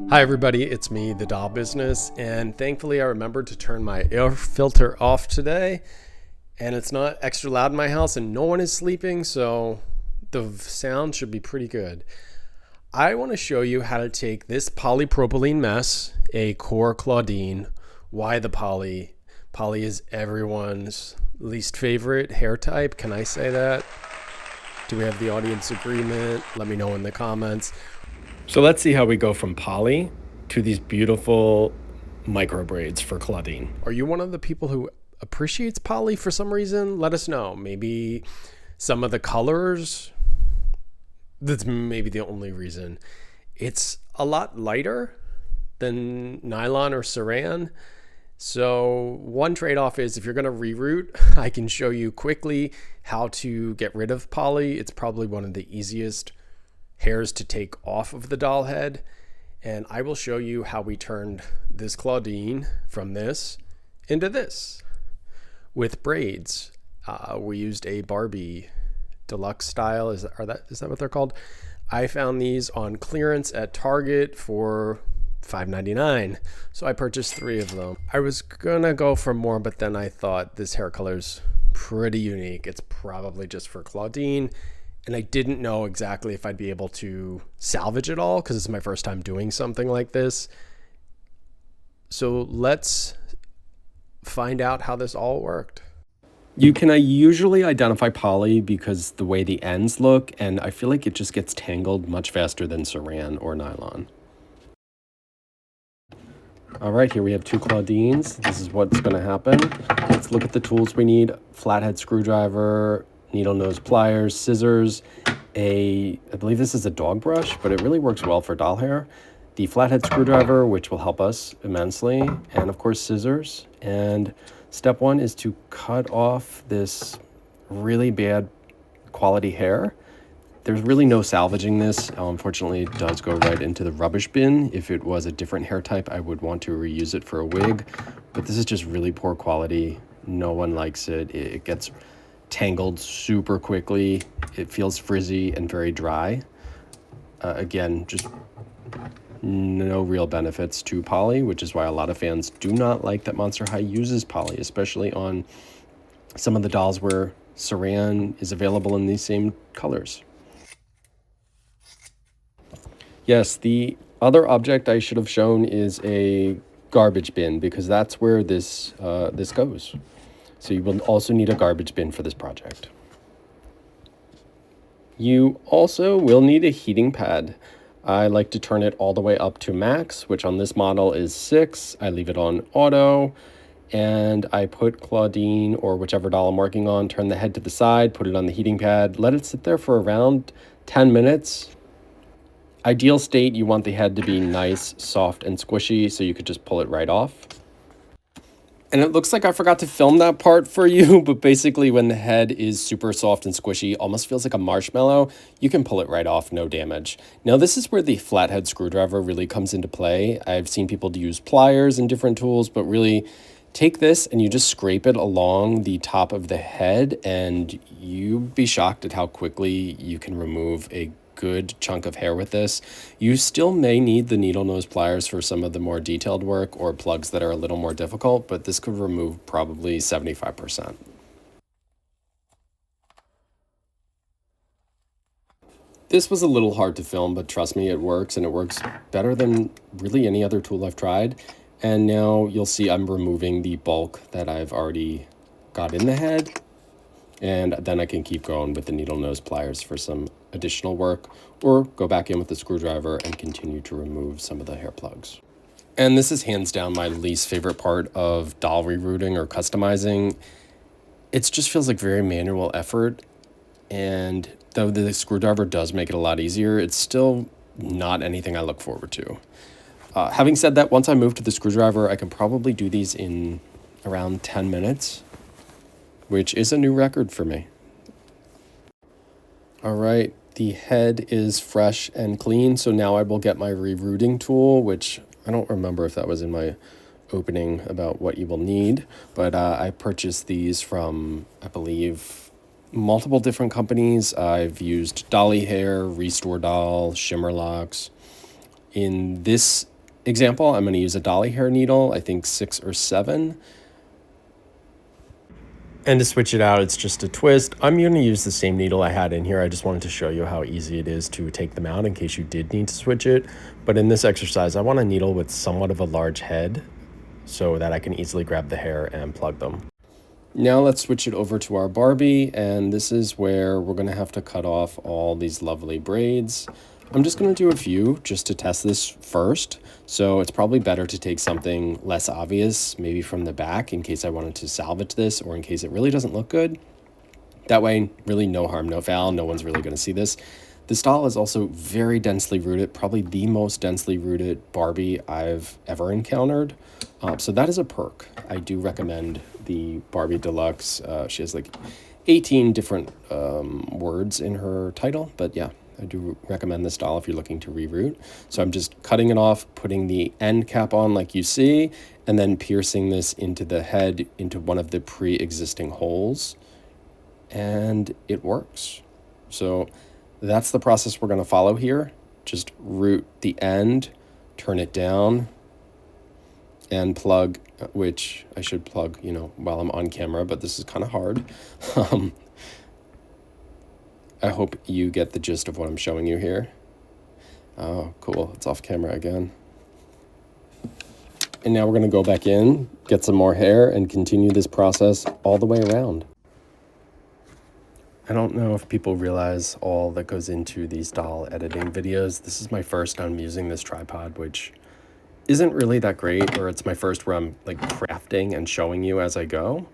Hi everybody, it's me, the doll business, and thankfully I remembered to turn my air filter off today, and it's not extra loud in my house and no one is sleeping, so the sound should be pretty good. I want to show you how to take this polypropylene mess, a core Clawdeen. Why the poly? Poly is everyone's least favorite hair type. Can I say that? Do we have the audience agreement? Let me know in the comments. So let's see how we go from poly to these beautiful micro braids for Clawdeen. Are you one of the people who appreciates poly for some reason? Let us know. Maybe some of the colors. That's maybe the only reason. It's a lot lighter than nylon or saran. So one trade-off is if you're going to reroot, I can show you quickly how to get rid of poly. It's probably one of the easiest hairs to take off of the doll head, and I will show you how we turned this Clawdeen from this into this with braids. We used a Barbie deluxe style. Is that what they're called? I found these on clearance at Target for $5.99, so I purchased 3 of them. I was gonna go for more, but then I thought this hair color's pretty unique. It's probably just for Clawdeen. And I didn't know exactly if I'd be able to salvage it all because it's my first time doing something like this. So let's find out how this all worked. You can usually identify poly because the way the ends look, and I feel like it just gets tangled much faster than saran or nylon. All right, here we have 2 Clawdeens. This is what's going to happen. Let's look at the tools we need. Flathead screwdriver, needle nose pliers, scissors, I believe this is a dog brush, but it really works well for doll hair. The flathead screwdriver, which will help us immensely, and of course scissors. And step 1 is to cut off this really bad quality hair. There's really no salvaging this. Unfortunately, it does go right into the rubbish bin. If it was a different hair type, I would want to reuse it for a wig, but this is just really poor quality. No one likes it. It gets tangled super quickly. It feels frizzy and very dry. Again, just no real benefits to poly, which is why a lot of fans do not like that Monster High uses poly, especially on some of the dolls where saran is available in these same colors. Yes, the other object I should have shown is a garbage bin because that's where this goes. So you will also need a garbage bin for this project. You also will need a heating pad. I like to turn it all the way up to max, which on this model is 6. I leave it on auto, and I put Clawdeen or whichever doll I'm working on, turn the head to the side, put it on the heating pad, let it sit there for around 10 minutes. Ideal state, you want the head to be nice, soft, and squishy, so you could just pull it right off. And it looks like I forgot to film that part for you, but basically when the head is super soft and squishy, almost feels like a marshmallow, you can pull it right off, no damage. Now this is where the flathead screwdriver really comes into play. I've seen people use pliers and different tools, but really take this and you just scrape it along the top of the head and you'd be shocked at how quickly you can remove a good chunk of hair with this. You still may need the needle nose pliers for some of the more detailed work or plugs that are a little more difficult, but this could remove probably 75%. This was a little hard to film, but trust me, it works, and it works better than really any other tool I've tried. And now you'll see I'm removing the bulk that I've already got in the head, and then I can keep going with the needle nose pliers for some additional work, or go back in with the screwdriver and continue to remove some of the hair plugs. And this is hands down my least favorite part of doll rerooting or customizing. It just feels like very manual effort, and though the screwdriver does make it a lot easier, it's still not anything I look forward to. Having said that, once I move to the screwdriver, I can probably do these in around 10 minutes, which is a new record for me. All right, the head is fresh and clean, so now I will get my rerooting tool, which I don't remember if that was in my opening about what you will need, but I purchased these from, I believe, multiple different companies. I've used Dolly Hair, Restore Doll, Shimmer Locks. In this example, I'm going to use a dolly hair needle, I think 6 or 7. And to switch it out, it's just a twist. I'm going to use the same needle I had in here. I just wanted to show you how easy it is to take them out in case you did need to switch it. But in this exercise, I want a needle with somewhat of a large head so that I can easily grab the hair and plug them. Now let's switch it over to our Barbie, and this is where we're going to have to cut off all these lovely braids. I'm just going to do a few just to test this first. So it's probably better to take something less obvious, maybe from the back in case I wanted to salvage this or in case it really doesn't look good. That way, really no harm, no foul. No one's really going to see this. This doll is also very densely rooted, probably the most densely rooted Barbie I've ever encountered. So that is a perk. I do recommend the Barbie Deluxe. She has like 18 different words in her title, but yeah. I do recommend this doll if you're looking to reroot. So I'm just cutting it off, putting the end cap on like you see, and then piercing this into the head into one of the pre-existing holes. And it works. So that's the process we're going to follow here. Just root the end, turn it down, and plug, which I should plug, you know, while I'm on camera, but this is kind of hard. I hope you get the gist of what I'm showing you here. Oh, cool. It's off camera again. And now we're going to go back in, get some more hair, and continue this process all the way around. I don't know if people realize all that goes into these doll editing videos. This is my first time using this tripod, which isn't really that great, or it's my first where I'm like crafting and showing you as I go.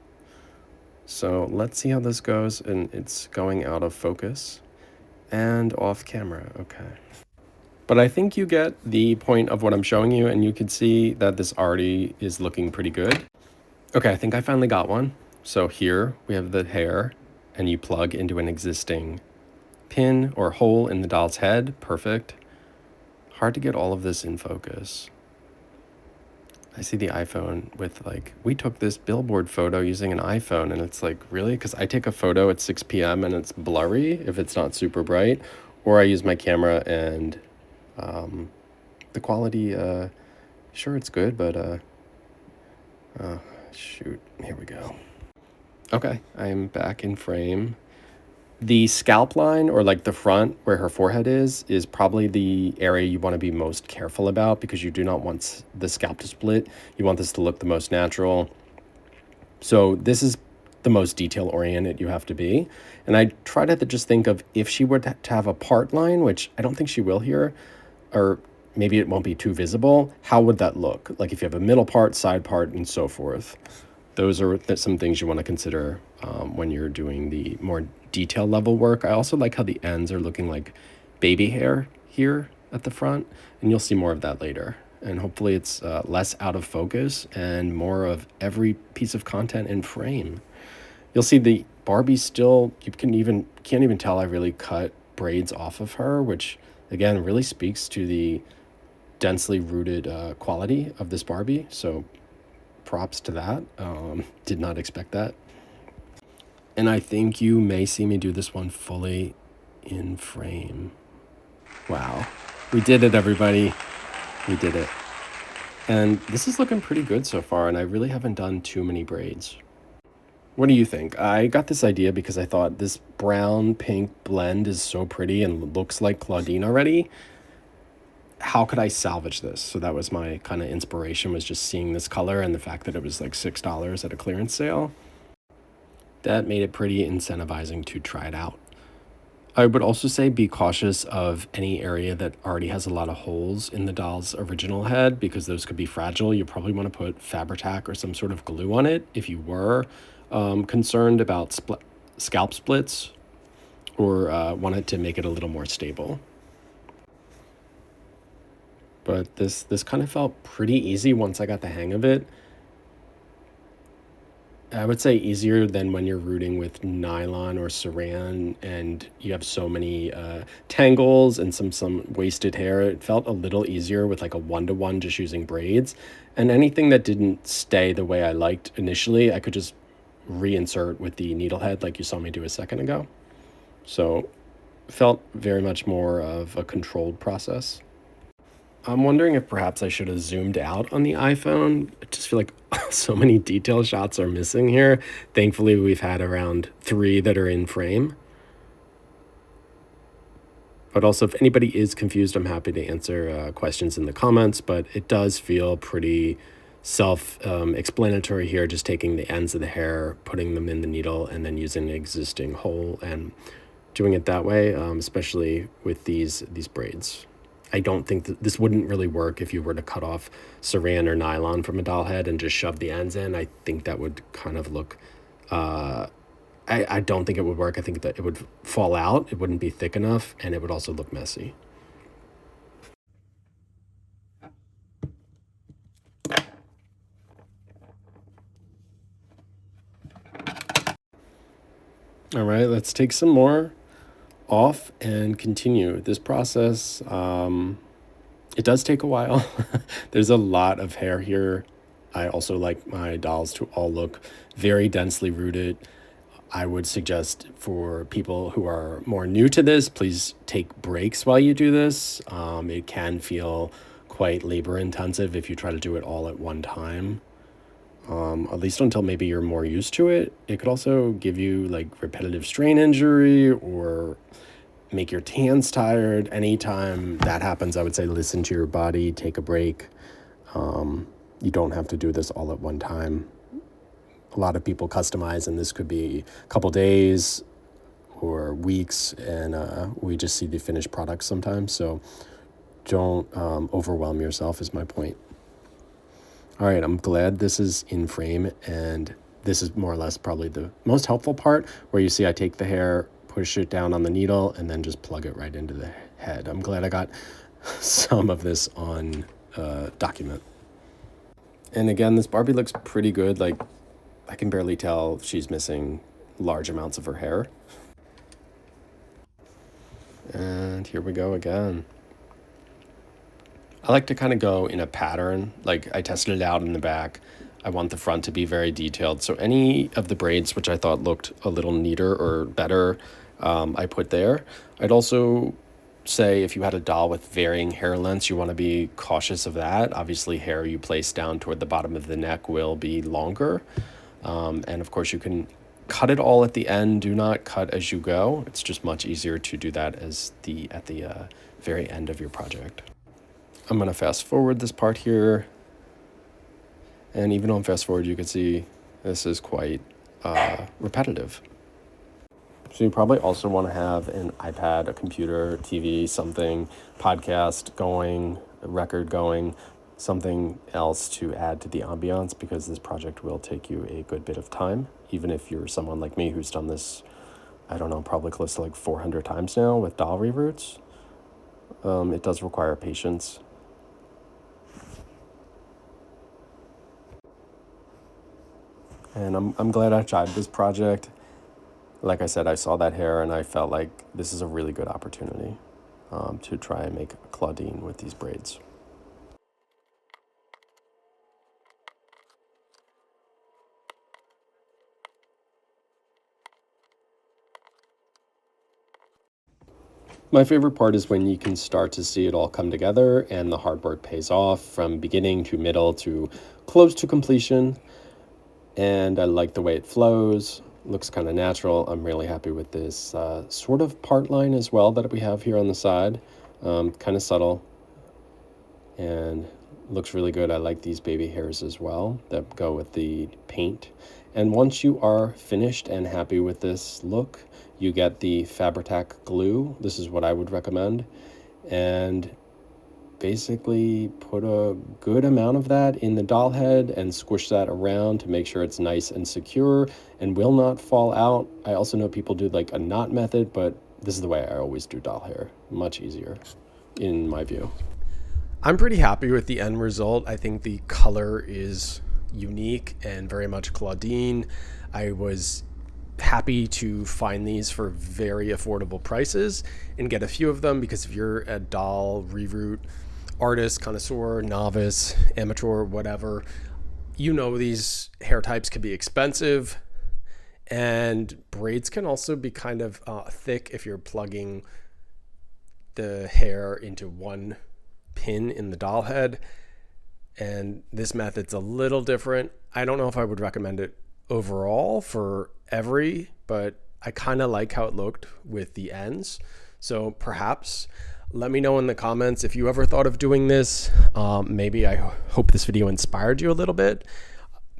So let's see how this goes, and it's going out of focus and off camera, okay. But I think you get the point of what I'm showing you, and you can see that this already is looking pretty good. Okay, I think I finally got one. So here we have the hair, and you plug into an existing pin or hole in the doll's head, perfect. Hard to get all of this in focus. I see the iPhone with like, we took this billboard photo using an iPhone, and it's like, really? Because I take a photo at 6 p.m. and it's blurry if it's not super bright, or I use my camera and the quality, sure, it's good, but shoot, here we go. Okay, I'm back in frame. The scalp line, or like the front where her forehead is probably the area you want to be most careful about because you do not want the scalp to split. You want this to look the most natural. So this is the most detail oriented you have to be. And I try to just think of if she were to have a part line, which I don't think she will here, or maybe it won't be too visible, how would that look? Like if you have a middle part, side part, and so forth. Those are some things you want to consider when you're doing the more detail level work. I also like how the ends are looking like baby hair here at the front, and you'll see more of that later. And hopefully it's less out of focus and more of every piece of content in frame. You'll see the Barbie still, you can't even tell I really cut braids off of her, which again really speaks to the densely rooted quality of this Barbie. So props to that. Did not expect that. And I think you may see me do this one fully in frame. Wow. We did it, everybody. We did it. And this is looking pretty good so far, and I really haven't done too many braids. What do you think? I got this idea because I thought this brown-pink blend is so pretty and looks like Clawdeen already. How could I salvage this? So that was my kind of inspiration, was just seeing this color and the fact that it was like $6 at a clearance sale. That made it pretty incentivizing to try it out. I would also say be cautious of any area that already has a lot of holes in the doll's original head, because those could be fragile. You probably want to put Fabri-Tac or some sort of glue on it if you were concerned about scalp splits or wanted to make it a little more stable. But this kind of felt pretty easy once I got the hang of it. I would say easier than when you're rooting with nylon or saran and you have so many tangles and some wasted hair. It felt a little easier with like a 1-to-1 just using braids. And anything that didn't stay the way I liked initially, I could just reinsert with the needle head like you saw me do a second ago. So felt very much more of a controlled process. I'm wondering if perhaps I should have zoomed out on the iPhone. I just feel like so many detail shots are missing here. Thankfully, we've had around 3 that are in frame. But also, if anybody is confused, I'm happy to answer questions in the comments. But it does feel pretty self-explanatory here, just taking the ends of the hair, putting them in the needle, and then using an existing hole and doing it that way, especially with these braids. I don't think that this wouldn't really work if you were to cut off saran or nylon from a doll head and just shove the ends in. I think that would kind of look, I don't think it would work. I think that it would fall out. It wouldn't be thick enough, and it would also look messy. All right, let's take some more off and continue this process. It does take a while. There's a lot of hair here. I also like my dolls to all look very densely rooted. I would suggest for people who are more new to this, please take breaks while you do this. It can feel quite labor intensive if you try to do it all at one time. At least until maybe you're more used to it. It could also give you like repetitive strain injury or make your hands tired. Anytime that happens, I would say listen to your body, take a break. You don't have to do this all at one time. A lot of people customize, and this could be a couple days or weeks, and we just see the finished product sometimes. So don't overwhelm yourself is my point. All right, I'm glad this is in frame, and this is more or less probably the most helpful part, where you see I take the hair, push it down on the needle, and then just plug it right into the head. I'm glad I got some of this on document. And again, this Barbie looks pretty good. Like, I can barely tell she's missing large amounts of her hair. And here we go again. I like to kind of go in a pattern. Like, I tested it out in the back. I want the front to be very detailed. So any of the braids which I thought looked a little neater or better, I put there. I'd also say if you had a doll with varying hair lengths, you want to be cautious of that. Obviously, hair you place down toward the bottom of the neck will be longer. And of course, you can cut it all at the end. Do not cut as you go. It's just much easier to do that at the very end of your project. I'm going to fast forward this part here. And even on fast forward, you can see this is quite repetitive. So you probably also want to have an iPad, a computer, TV, something, podcast going, a record going, something else to add to the ambiance, because this project will take you a good bit of time. Even if you're someone like me who's done this, I don't know, probably close to like 400 times now with doll reroots. It does require patience. And I'm glad I tried this project. Like I said, I saw that hair and I felt like this is a really good opportunity to try and make a Clawdeen with these braids. My favorite part is when you can start to see it all come together and the hard work pays off from beginning to middle to close to completion. And I like the way it flows. Looks kind of natural. I'm really happy with this sort of part line as well that we have here on the side. Kind of subtle and looks really good. I like these baby hairs as well that go with the paint. And once you are finished and happy with this look, you get the Fabri-Tac glue. This is what I would recommend. And basically put a good amount of that in the doll head and squish that around to make sure it's nice and secure and will not fall out. I also know people do like a knot method, but this is the way I always do doll hair. Much easier in my view. I'm pretty happy with the end result. I think the color is unique and very much Clawdeen. I was happy to find these for very affordable prices and get a few of them, because if you're a doll reroot artist, connoisseur, novice, amateur, whatever, you know these hair types can be expensive, and braids can also be kind of thick if you're plugging the hair into one pin in the doll head. And this method's a little different. I don't know if I would recommend it overall for but I kind of like how it looked with the ends. So perhaps let me know in the comments if you ever thought of doing this. Maybe I hope this video inspired you a little bit.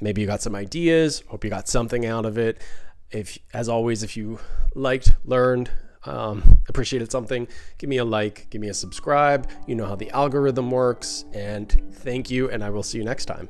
Maybe you got some ideas. Hope you got something out of it. As always, if you liked, learned, appreciated something, give me a like, give me a subscribe. You know how the algorithm works. And thank you, and I will see you next time.